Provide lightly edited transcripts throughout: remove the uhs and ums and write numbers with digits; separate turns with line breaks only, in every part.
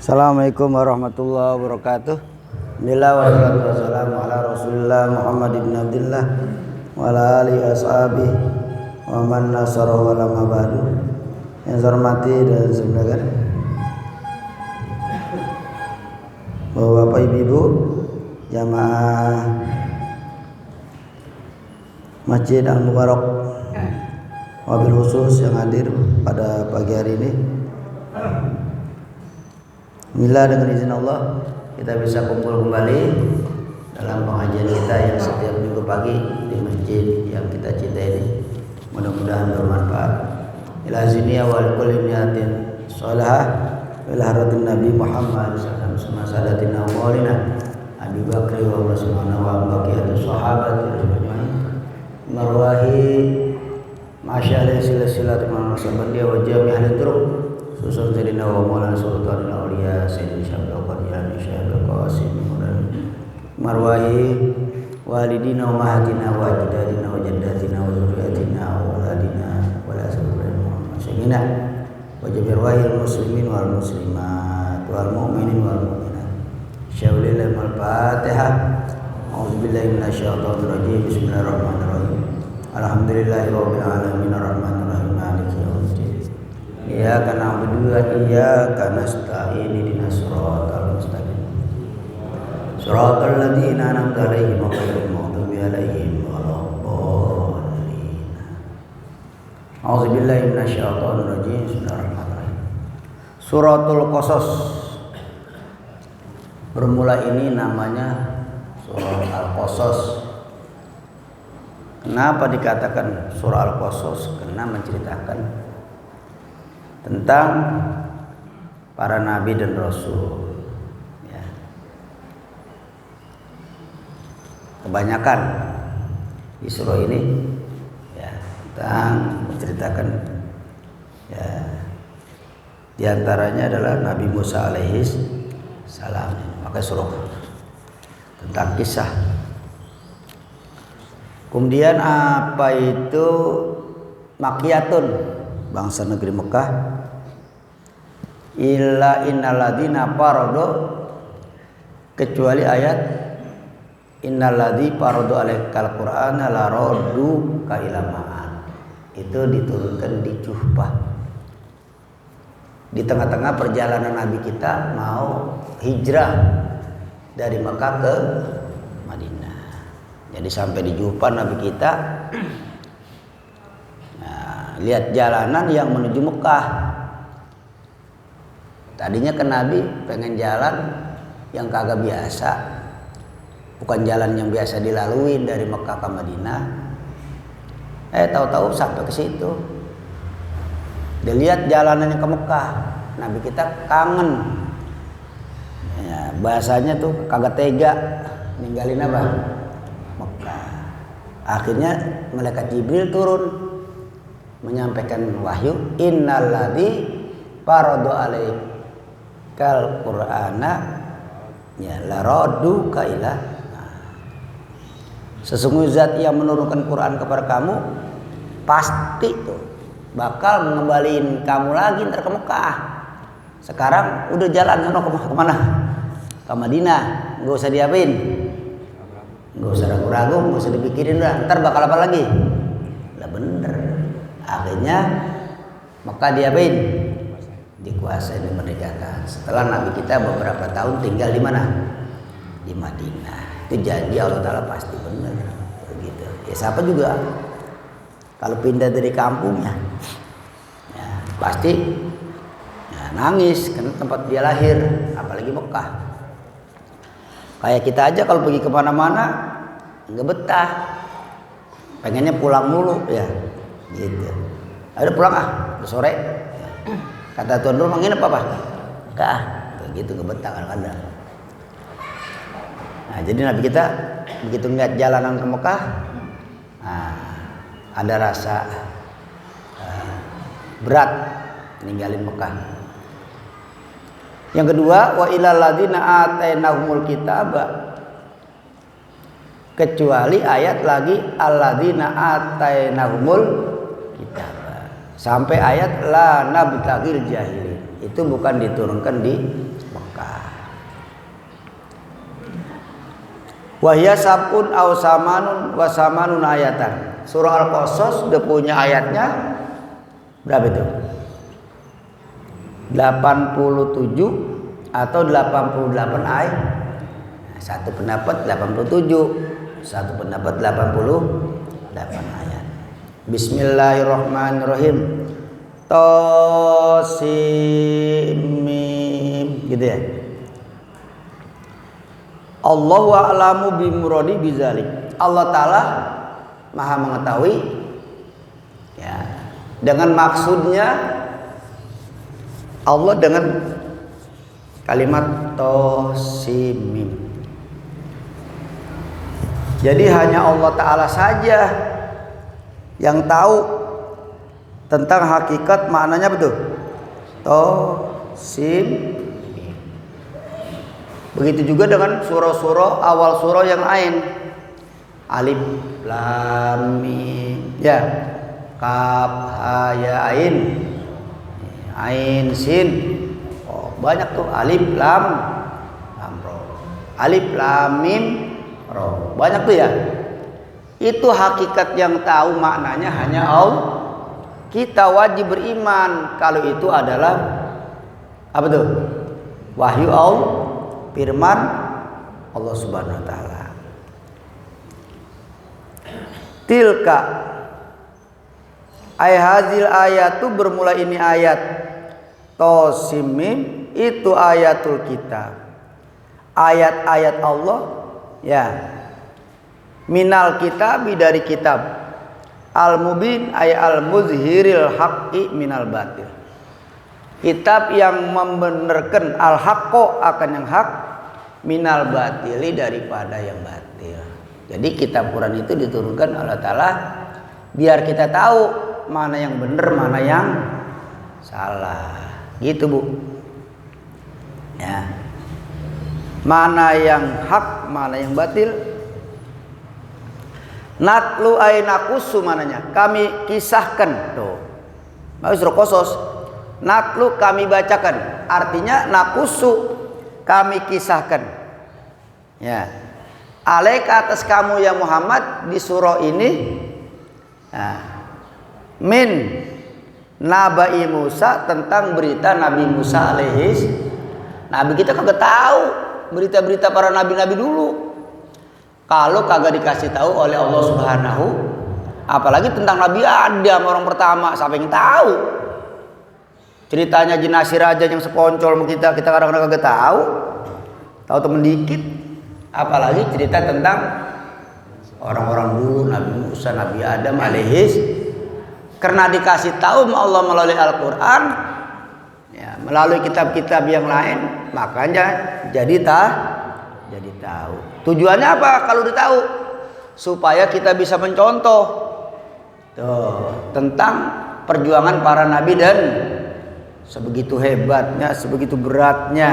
Assalamualaikum warahmatullahi wabarakatuh. Bismillah wassalatu wassalamu ala Rasulillah Muhammad ibn Abdillah wa ala alihi ashabi wa man nasara wa lama ba'du. Yang saya hormati dan saya muliakan Bapak Ibu jamaah Masjid Al-Mubarak, wabil khusus yang hadir pada pagi hari ini. Alhamdulillah, dengan izin Allah kita bisa kumpul kembali dalam pengajian kita yang setiap minggu pagi di masjid yang kita cintai ini. Mudah-mudahan bermanfaat. Ila ziniya wal kulli niyatin sholihah ila haratin Nabi Muhammad sallallahu alaihi wasallam sadatina wa maulina Abi Bakri wa Rasulullah wa baqiyatus sahabat ajma'in marwahi masyaallah silsilatul manasabah wa jami'al turuq Susun Sayyidina wa Maulana Sultan Auliya Sayyidina Syabdul Qadiran Syabdul Qasim Marwahi walidina wa mahatina wa ajdadina wa jaddatina wa zurriyatina wa waladina wa la sabrina muslimina wa jabir wahil muslimin wal muslimat wal mu'minin wal mu'minat syawlil al-fatihah a'udzubillahi minasyaitonir rajim bismillahirrahmanirrahim alhamdulillahi rabbil alamin arrahmanir rahim maliki yaumiddin iyyaka na'budu wa iyyaka nasta'in ihdinas siratal mustaqim siratal ladzina an'amta 'alaihim ghairil maghdubi 'alaihim waladdallin. A'udzubillahi minasyaitonir rajim. Bismillahirrahmanirrahim. Suratul Qasas. Bermula ini namanya surah Al-Qasas. Kenapa dikatakan surah Al-Qasas? Karena menceritakan tentang para nabi dan rasul. Ya. Kebanyakan di surah ini ya, tentang menceritakan ya, di antaranya adalah Nabi Musa alaihi salam. Maka surah tentang kisah. Kemudian apa itu Makkiyatun, bangsa negeri Mekah. Illa innalladzina faradu, kecuali ayat innalladzi faradu alaikal qur'ana la raddu ka ila ma'ad. Itu diturunkan di Juhfah. Di tengah-tengah perjalanan Nabi kita mau hijrah dari Mekah ke Madinah. Jadi sampai di Juhfah Nabi kita lihat jalanan yang menuju Mekah. Tadinya kan Nabi pengen jalan yang kagak biasa, bukan jalan yang biasa dilalui dari Mekah ke Madinah. Tahu-tahu sampai ke situ. Dia lihat jalanannya ke Mekah. Nabi kita kangen. Ya, bahasanya tuh kagak tega ninggalin apa? Mekah. Akhirnya malaikat Jibril turun menyampaikan wahyu innalladzi faradu alaikal qur'ana ya la raddu ka ila sesungguhnya zat yang menurunkan Quran kepada kamu pasti tuh bakal mengembaliin kamu lagi ntar ke Mekah. Sekarang udah jalan sono kemana? Ke Madinah. Nggak usah diapain, nggak usah ragu-ragu, nggak usah dipikirin lah ntar bakal apa lagi. Lah bener. Akhirnya maka diapain? Dikuasai dan merdekakan. Setelah Nabi kita beberapa tahun tinggal di mana? Di Madinah. Itu janji Allah Ta'ala pasti benar. Begitu. Ya siapa juga kalau pindah dari kampungnya ya, pasti ya, nangis karena tempat dia lahir, apalagi Mekah. Kayak kita aja kalau pergi kemana-mana nggak betah, pengennya pulang mulu ya. Gitu. Ada pulang udah sore. Kata tuan rumah nginep apa? Enggak, gitu ngebetah kadang-kadang. Nah, jadi Nabi kita begitu ngeliat jalanan ke Mekah, ada rasa berat ninggalin Mekah. Yang kedua, wa ilal ladzina atainahumul kitaba, kecuali ayat lagi alladzina atainahumul kitaba sampai ayat la nabtaghil jahilin. Itu bukan diturunkan di Wahya sabun aw samanun wa samanun ayatan. Surah Al-Qasas udah punya ayatnya berapa itu? 87 atau 88 ayat. Satu pendapat 87, satu pendapat 88 ayat. Bismillahirrahmanirrahim. Tosimim gitu ya. Allahu a'lamu bimuradi bizalik. Allah Ta'ala Maha mengetahui ya, dengan maksudnya Allah dengan kalimat tosimim. Jadi hanya Allah Ta'ala saja yang tahu tentang hakikat maknanya betul. Tosim. Begitu juga dengan surah-surah awal surah yang lain. Alif lam mim ya. Kaf ha ya ain. Ain sin. Oh, banyak tuh alif lam ro. Alif lam mim ro. Banyak tuh ya. Itu hakikat yang tahu maknanya hanya Allah. Kita wajib beriman kalau itu adalah apa tuh? Wahyu Allah, firman Allah Subhanahu wa taala. Tilka ay hazil ayatu bermula ini ayat tosimim itu ayatul kitab. Ayat-ayat Allah ya. Minal kitab dari kitab. Al-mubin ay al-muzhiril haqqi minal batil. Kitab yang membenarkan al-haqqo akan yang hak, minal batili daripada yang batil. Jadi kitab Quran itu diturunkan Allah Ta'ala biar kita tahu mana yang benar, mana yang salah. Gitu Bu ya. Mana yang hak, mana yang batil. Natlu ay nakusu mananya kami kisahkan tuh. Mau surah Qasas. Natlu kami bacakan, artinya nakusu kami kisahkan. Ya. Alaika atas kamu ya Muhammad di surah ini nah, min nabai Musa tentang berita Nabi Musa alaihis. Nabi kita kagak tahu berita-berita para nabi-nabi dulu. Kalau kagak dikasih tahu oleh Allah Subhanahu, apalagi tentang Nabi Adam orang pertama, siapa yang tahu? Ceritanya Jinasir aja yang seponcol sama kita kadang-kadang kagak tahu. Tahu temen dikit. Apalagi cerita tentang orang-orang dulu, Nabi Musa, Nabi Adam alaihis. Karena dikasih tahu sama Allah melalui Al-Qur'an, ya, melalui kitab-kitab yang lain, makanya jadi tahu. Tujuannya apa kalau ditahu? Supaya kita bisa mencontoh tuh, tentang perjuangan para nabi dan sebegitu hebatnya, sebegitu beratnya,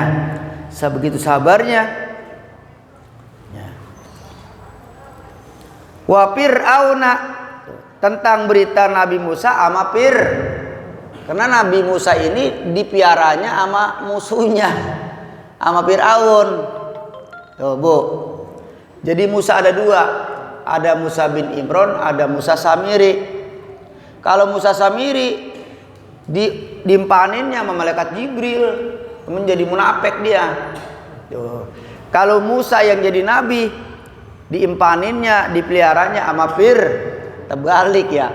sebegitu sabarnya. Ya. Wa Fir'auna tentang berita Nabi Musa sama Fir. Karena Nabi Musa ini dipiaranya sama musuhnya, sama Fir'aun. Tuh Bu. Jadi Musa ada dua, ada Musa bin Imran, ada Musa Samiri. Kalau Musa Samiri dimpaninnya sama malaikat Jibril, menjadi munafik dia. Tuh. Kalau Musa yang jadi nabi, diimpaninnya, dipeliharanya sama Fir, terbalik ya.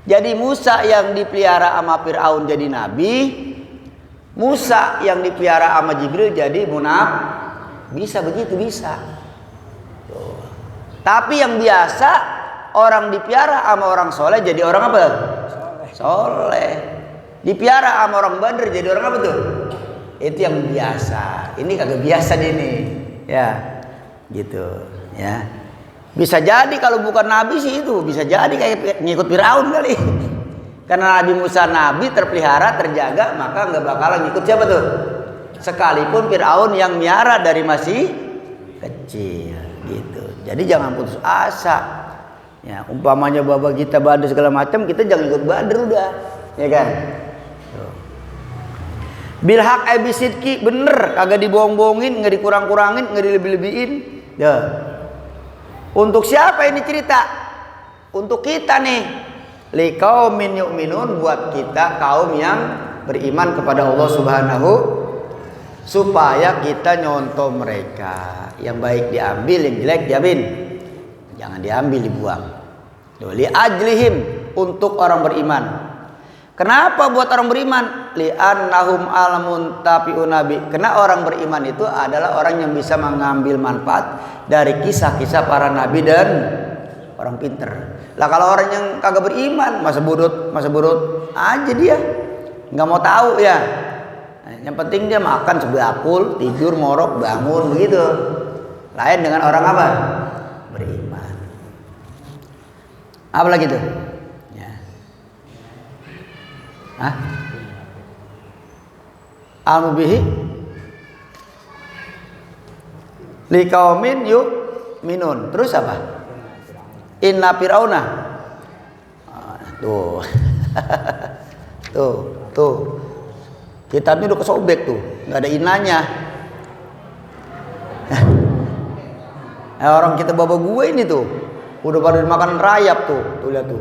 Jadi Musa yang dipelihara sama Fir'aun jadi nabi, Musa yang dipelihara sama Jibril jadi munafik. Bisa begitu, bisa. Tuh. Tapi yang biasa orang dipiara sama orang soleh jadi orang apa? Soleh. Dipiara sama orang badr jadi orang apa tuh? Itu yang biasa. Ini kagak biasa ini. Ya, gitu. Ya. Bisa jadi kalau bukan nabi sih itu bisa jadi kayak ngikut Firaun kali. Karena Nabi Musa nabi terpelihara, terjaga, maka nggak bakalan ngikut siapa tuh? Sekalipun Firaun yang miara dari masih kecil gitu. Jadi jangan putus asa. Ya, umpamanya bapak kita badar segala macam, kita jangan ikut badar udah. Ya kan? Bil haq bisidqi bener, kagak dibohong-bohongin, enggak dikurang-kurangin, enggak dilebih-lebihin. Ya. Untuk siapa ini cerita? Untuk kita nih. Liqaumin yu'minun, buat kita kaum yang beriman kepada Allah Subhanahu, supaya kita nyontoh mereka. Yang baik diambil, yang jelek diamin. Jangan diambil, dibuang. Li ajlihim, untuk orang beriman. Kenapa buat orang beriman? Li'annahum al-muntafi'un nabi. Karena orang beriman itu adalah orang yang bisa mengambil manfaat dari kisah-kisah para nabi dan orang pinter. Lah kalau orang yang kagak beriman, masa burut aja dia, nggak mau tahu ya. Nah, yang penting dia makan sebakul, tidur morok, bangun begitu. Lain dengan orang apa? Beriman. Apa lagi tuh? Ya. Hah? Al-mubihi liqaumin yu'minun. Terus apa? Inna fir'auna. Tuh. tuh. Kitabnya udah kesobek tuh, nggak ada inanya. Orang kita bawa gue ini tuh, udah pada makan rayap tuh lihat tuh.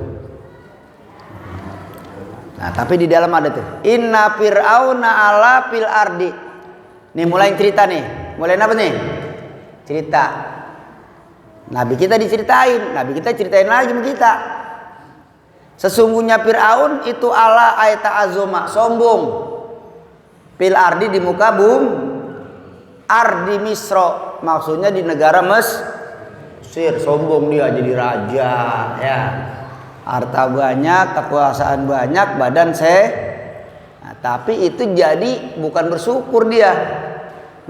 Nah, tapi di dalam ada tuh. Inna fir'auna ala fil ardi. Nih mulai cerita nih. Mulai apa nih? Cerita. Nabi kita diceritain, Nabi kita ceritain lagi sama kita. Sesungguhnya Fir'aun itu ala ayta azuma, sombong. Fil ardi, di muka bumi. Ardi Misro, maksudnya di negara Mesir. Sombong dia jadi raja, ya. Harta banyak, kekuasaan banyak, badan nah, tapi itu jadi bukan bersyukur dia,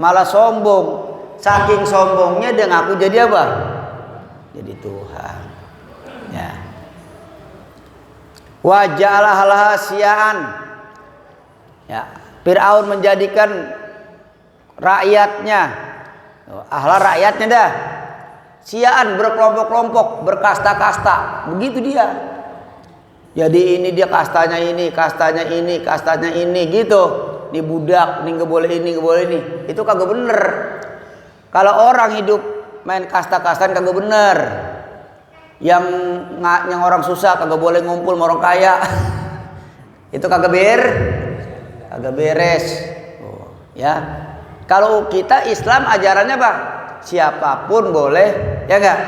malah sombong. Saking sombongnya dia ngaku jadi apa? Jadi Tuhan. Ya. Wajalah halasiaan. Ya, Fir'aun menjadikan rakyatnya, ahla rakyatnya dah, siaan, berkelompok-kelompok, berkasta-kasta, begitu dia. Jadi ini dia kastanya ini, kastanya ini, kastanya ini, gitu. Ini budak, ini nggak boleh ini, nggak boleh ini. Itu kagak bener. Kalau orang hidup main kasta-kastaan kagak bener. Yang orang susah kagak boleh ngumpul sama orang kaya. Itu kagak beres. Oh, ya. Kalau kita Islam ajarannya Bang, siapapun boleh, ya enggak?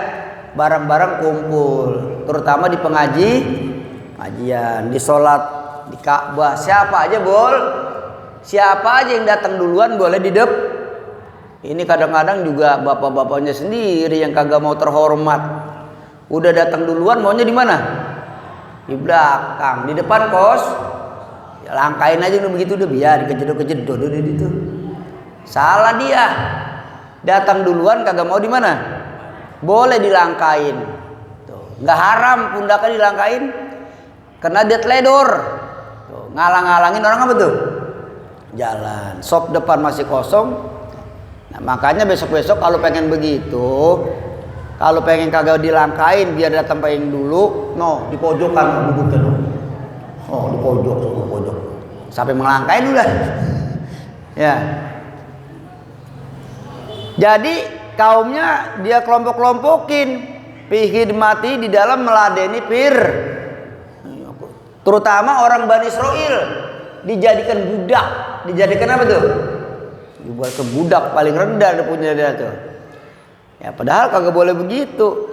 Bareng-bareng kumpul, terutama di pengajian, di sholat, di Ka'bah, siapa aja siapa aja yang datang duluan boleh di depan. Ini kadang-kadang juga bapak-bapaknya sendiri yang kagak mau terhormat, udah datang duluan, maunya di mana? Di belakang, di depan kos, ya langkain aja udah begitu, udah biar kejedot-kejedot udah gitu. Salah dia. Datang duluan kagak mau di mana? Boleh dilangkain. Tuh, nggak haram pundaknya dilangkain. Karena dia teledor. Tuh, ngalang-ngalangin orang apa tuh? Jalan. Sop depan masih kosong. Nah, makanya besok-besok kalau pengen begitu, kalau pengen kagak dilangkain biar datang paling dulu, di pojokan duduknya loh. Oh, di pojok. Sampai melangkain udah. Ya. Jadi kaumnya dia kelompok-kelompokin, mati di dalam meladeni terutama orang Bani Israel dijadikan budak. Dijadikan apa tuh? Dibuat ke budak paling rendah dia punya dia tuh. Ya padahal kagak boleh begitu.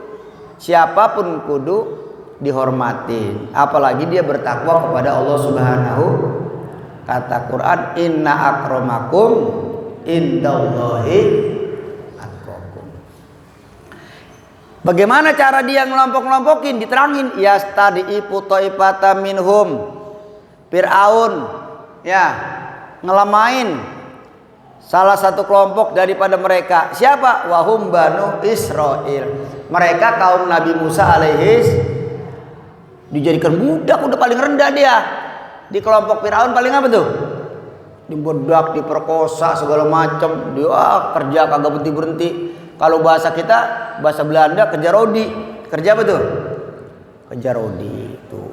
Siapapun kudu dihormatin, apalagi dia bertakwa kepada Allah Subhanahu. Kata Quran, inna akramakum indallahi atqakum. Bagaimana cara dia ngelompok-kelompokin? Diterangin, yastadi'ifu ta'ifatan minhum. Fir'aun ya ngelamain salah satu kelompok daripada mereka. Siapa? Wahum Banu Israel. Mereka kaum Nabi Musa alaihis, dijadikan budak, udah paling rendah dia. Di kelompok Firaun paling apa tuh? Dibedak, diperkosa segala macam. Dia kerja kagak berhenti-berhenti. Kalau bahasa kita, bahasa Belanda, kerja rodi. Kerja apa tuh? Kerja rodi itu.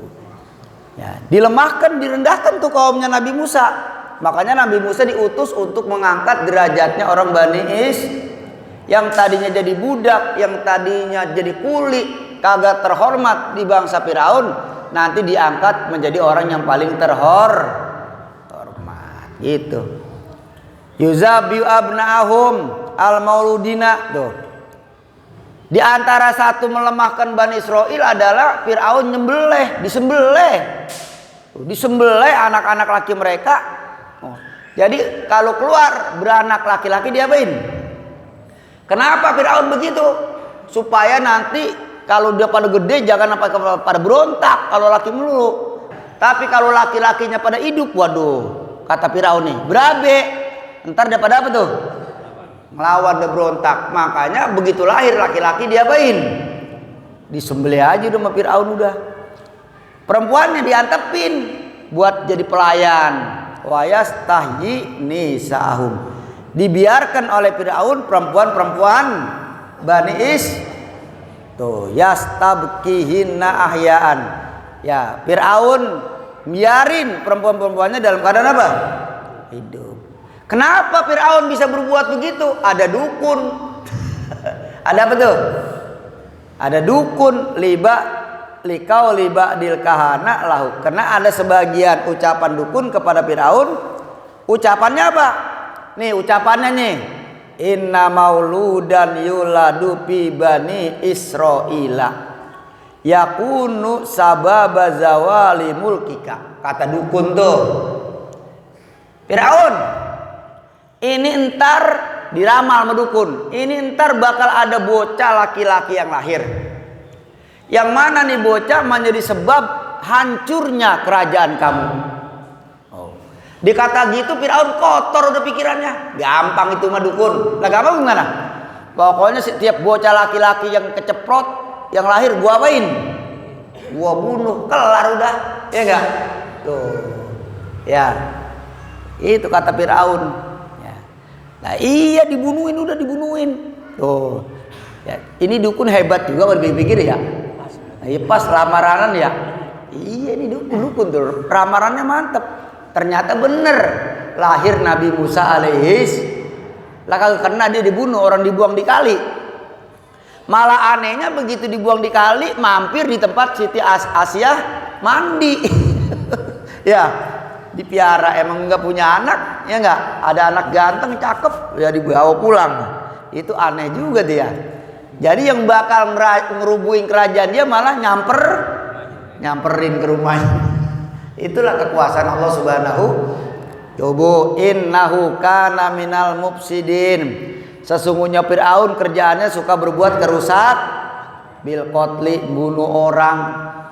Ya, dilemahkan, direndahkan tuh kaumnya Nabi Musa. Makanya Nabi Musa diutus untuk mengangkat derajatnya orang Bani Yang tadinya jadi budak, yang tadinya jadi kuli, kagak terhormat di bangsa Firaun, nanti diangkat menjadi orang yang paling terhormat. Gitu. Yuzabiu abna'ahum al-mauludina tuh. Di antara satu melemahkan Bani Israel adalah Firaun disembelih anak-anak laki mereka. Jadi kalau keluar beranak laki-laki diapain? Kenapa Firaun begitu? Supaya nanti kalau dia pada gede jangan sampai pada berontak kalau laki melulu. Tapi kalau laki-lakinya pada hidup, waduh, kata Firaun nih, berabe. Ntar dia pada apa tuh? Ngelawan, dia berontak. Makanya begitu lahir laki-laki diapain? Disembelih aja udah sama Firaun udah. Perempuannya diantepin buat jadi pelayan. Wa yastahyi nisahum. Dibiarkan oleh Firaun perempuan-perempuan Bani Is tuh yastabkihinna ahyaan. Ya, Firaun biarin perempuan-perempuannya dalam keadaan apa? Hidup. Kenapa Firaun bisa berbuat begitu? Ada dukun. Ada apa tuh? Ada dukun likau liba dilkahana lahu. Karena ada sebagian ucapan dukun kepada Firaun. Ucapannya apa? Nih ucapannya nih. Inna mauludan yuladu fi bani Israila yakunu sababa zawali mulkika. Kata dukun tuh, Firaun, ini entar diramal sama dukun, ini entar bakal ada bocah laki-laki yang lahir, yang mana nih bocah menjadi sebab hancurnya kerajaan kamu. Dikata gitu Firaun kotor udah pikirannya. Gampang itu mah dukun. Lah gampang gimana? Pokoknya setiap bocah laki-laki yang keceprot, yang lahir gua apain? Gua bunuh, kelar udah. Ya enggak? Tuh. Ya. Itu kata Firaun. Ya. Nah, iya dibunuhin, udah dibunuhin. Tuh. Ya, ini dukun hebat juga kalau dipikir ya. Nah, iya pas ramaranan ya. Iya ini dukun tuh. Ramarannya mantep. Ternyata bener lahir Nabi Musa alaihis. Lah kagak kena dia dibunuh, orang dibuang di kali. Malah anehnya begitu dibuang di kali, mampir di tempat Siti Asyah mandi. Ya, dipiara emang nggak punya anak, ya nggak? Ada anak ganteng, cakep, ya dibawa pulang. Itu aneh juga dia. Jadi yang bakal ngerubuhin kerajaan dia malah nyamperin ke rumahnya. Itulah kekuasaan Allah Subhanahu. Coba innahu kana minal mufsidin. Sesungguhnya Firaun kerjaannya suka berbuat kerusak, bil qatli, bunuh orang,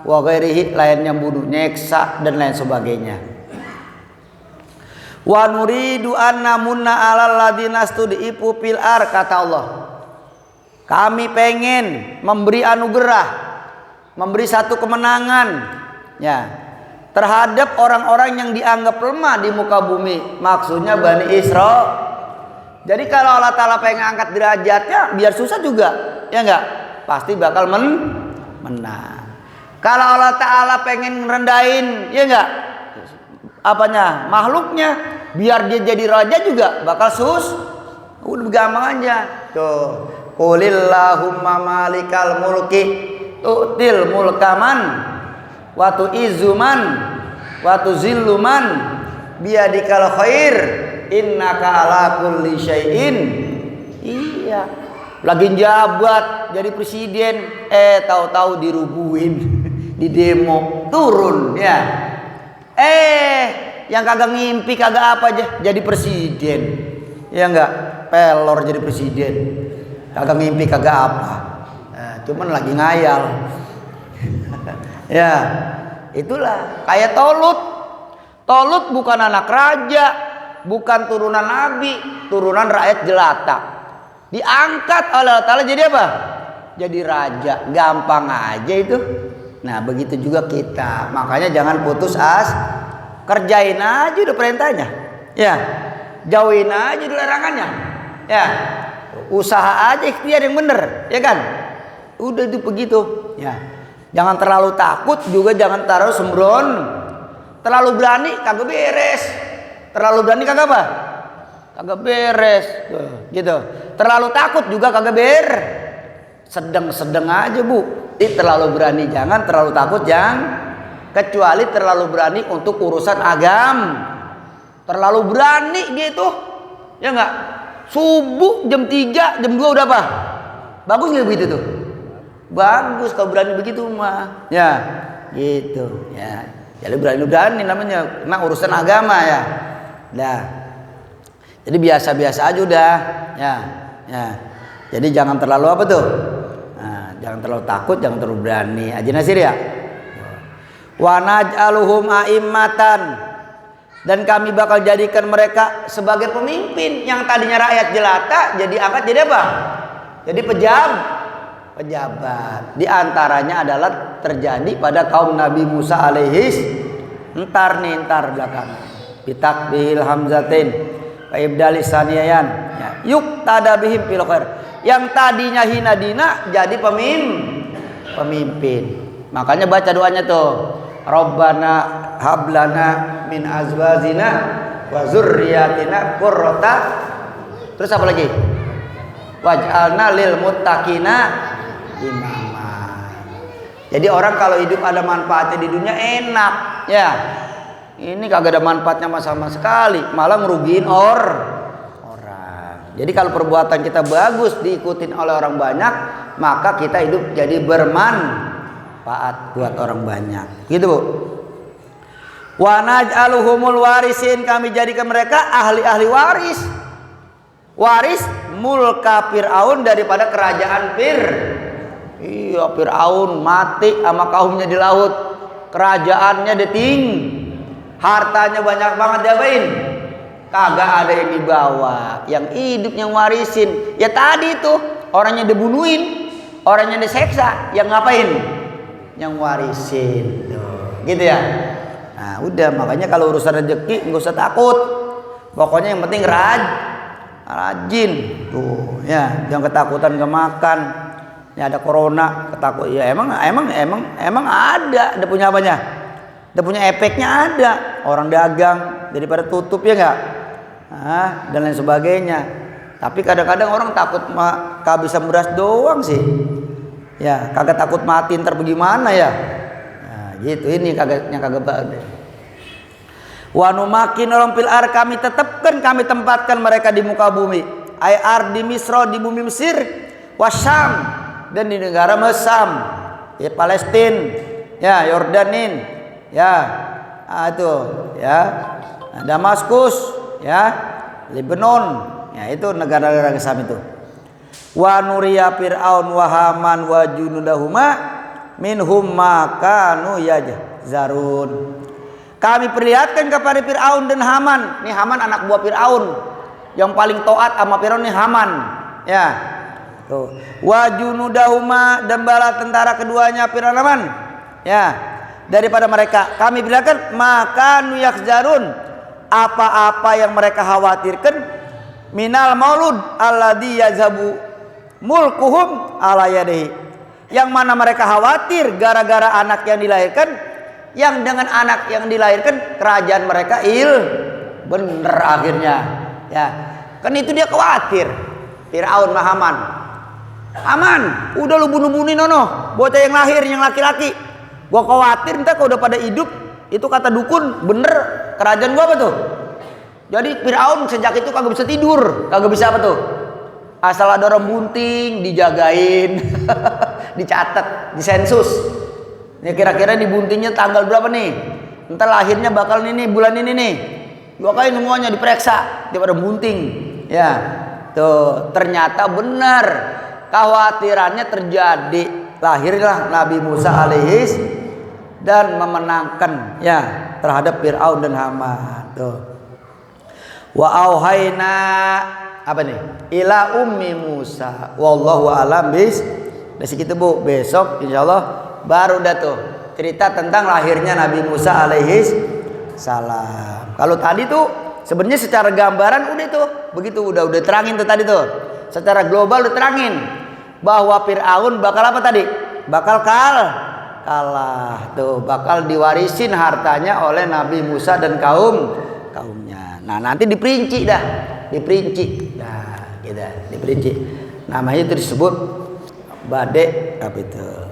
wa ghairihi, lainnya bunuh, nyeksa dan lain sebagainya. Wa nuridu an namunna 'alal ladzina stud'ifu fil ar, kata Allah. Kami pengen memberi anugerah, memberi satu kemenangan, ya, terhadap orang-orang yang dianggap lemah di muka bumi. Maksudnya Bani Israel. Jadi kalau Allah Ta'ala pengen angkat derajatnya biar susah juga, ya enggak? Pasti bakal menang. Kalau Allah Ta'ala pengen ngerendahin, ya enggak? Apanya? Makhluknya, biar dia jadi raja juga bakal udah gampang aja. Tuh. Qulillahumma malikal mulki tu'til mulkaman wa tu'izzuman wa tuzilluman biyadikal khair innaka ala kulli syai'in. Iya, lagi jabat jadi presiden, tahu-tahu dirubuhin, di demo, turun ya. Yang kagak ngimpi kagak apa aja jadi presiden. Ya enggak, pelor jadi presiden. Kagak ngimpi kagak apa. Nah, cuman lagi ngayal. Ya, itulah kayak Tolut bukan anak raja, bukan turunan nabi, turunan rakyat jelata. Diangkat oleh Allah Ta'ala jadi apa? Jadi raja. Gampang aja itu. Nah begitu juga kita. Makanya jangan putus asa. Kerjain aja udah perintahnya. Ya, jauhin aja udah larangannya. Ya, usaha aja ikhtiar yang bener, ya kan? Udah itu begitu. Ya, jangan terlalu takut juga, jangan terlalu sembron. Terlalu berani kagak beres. Terlalu berani kagak apa? kagak beres. Gitu. Terlalu takut juga kagak sedang-sedang aja, Bu. Jadi terlalu berani jangan, terlalu takut jangan. Kecuali terlalu berani untuk urusan terlalu berani gitu, ya nggak? Subuh jam 3, jam 2 udah apa? Bagus nggak begitu tuh? Bagus kalau berani begitu mah, ya gitu ya. Jadi berani namanya, karena urusan agama ya. Dah. Jadi biasa-biasa aja udah, ya. Jadi jangan terlalu apa tuh? Nah, jangan terlalu takut, jangan terlalu berani. Haji Nasir ya. Wa naj'aluhum a'immatan, dan kami bakal jadikan mereka sebagai pemimpin. Yang tadinya rakyat jelata jadi angkat jadi apa? Jadi pejabat. Di antaranya adalah terjadi pada kaum Nabi Musa alaihis ntar belakang. Bitakbihil hamzatin wa ibdalis saniyan. Ya, yuk tadabihim fil khair. Yang tadinya hina dina jadi pemimpin. Makanya baca doanya tuh. Rabbana hablana min azwajina wa dzurriyyatina qurrata. Terus apa lagi? Waj'alna lil muttaqina imama. Jadi orang kalau hidup ada manfaatnya di dunia enak, ya. Ini kagak ada manfaatnya sama sekali, malah ngerugiin orang. Jadi kalau perbuatan kita bagus diikutin oleh orang banyak, maka kita hidup jadi bermanfaat buat orang banyak. Gitu, Bu. Wa naj'aluhumul warisin, kami jadikan mereka ahli-ahli waris. Waris mulka Fir'aun, daripada kerajaan Iya, Fir'aun mati sama kaumnya di laut. Kerajaannya deting. Hartanya banyak banget diapain? Kagak ada yang dibawa. Yang hidup yang warisin. Ya tadi tuh, orangnya dibunuhin, orangnya diseksa, yang ngapain? Yang warisin. Tuh, gitu ya. Nah, udah, makanya kalau urusan rezeki enggak usah takut. Pokoknya yang penting rajin. Tuh, ya, jangan ketakutan gak makan. Ya ada corona, ketakut. Ya emang ada punya apanya? Ada punya efeknya ada. Orang dagang daripada tutup, ya enggak? Dan lain sebagainya. Tapi kadang-kadang orang takut kehabisan beras doang sih. Ya, kagak takut mati ntar bagaimana ya? Nah, gitu, ini kagak ada. Wa numakin lahum fil ar, kami tetapkan, kami tempatkan mereka di muka bumi. Ai ardi Misra, di bumi Mesir, Wasyam, dan di negara Mesam, ya Palestina, ya Yordanin, ya itu, ya Damaskus, ya Lebanon, ya itu negara-negara Mesam itu. Wa nuriya Fir'aun wa Haman wa junudahuma minhum ma kanu yajzarun. Kami perlihatkan kepada Fir'aun dan Haman. Ini Haman anak buah Fir'aun. Yang paling taat sama Fir'aun ini Haman, ya. Tuh. Wa junudahuma, dan bala tentara keduanya Fir'aun Haman, ya. Daripada mereka kami perlihatkan maka nuyakzarun, apa-apa yang mereka khawatirkan, minal maulud alladzi yazhabu mulkuhum ala yadihi, yang mana mereka khawatir gara-gara anak yang dilahirkan, yang dengan anak yang dilahirkan kerajaan mereka bener akhirnya, ya. Kan itu dia khawatir Fir'aun sama Haman, udah lu bunuh-bunuhin bocah yang lahir yang laki-laki. Gua khawatir ntar kalau udah pada hidup, itu kata dukun bener kerajaan gua apa tuh. Jadi Fir'aun sejak itu kagak bisa tidur, kagak bisa apa tuh. Asal ada orang bunting dijagain, dicatat, disensus. Ini kira-kira di buntingnya tanggal berapa nih? Ntar lahirnya bakal ini bulan ini nih. Doain semuanya diperiksa daripada bunting. Ya, tuh ternyata benar. Khawatirannya terjadi. Lahirlah Nabi Musa alaihis dan memenangkan, ya, terhadap Fir'aun dan Haman. Tuh. Wa auhayna apa nih? Ila ummi Musa. Wallahu a'lam dari segitu, Bu. Besok insyaallah baru dah tuh cerita tentang lahirnya Nabi Musa alaihis salam. Kalau tadi tuh sebenarnya secara gambaran udah tuh begitu, udah terangin tuh tadi tuh. Secara global udah terangin bahwa Fir'aun bakal apa tadi? Bakal kalah tuh, bakal diwarisin hartanya oleh Nabi Musa dan kaumnya. Nah, nanti diperinci dah diperinci. Nah, gitu, diperinci. Namanya itu disebut badai apa itu?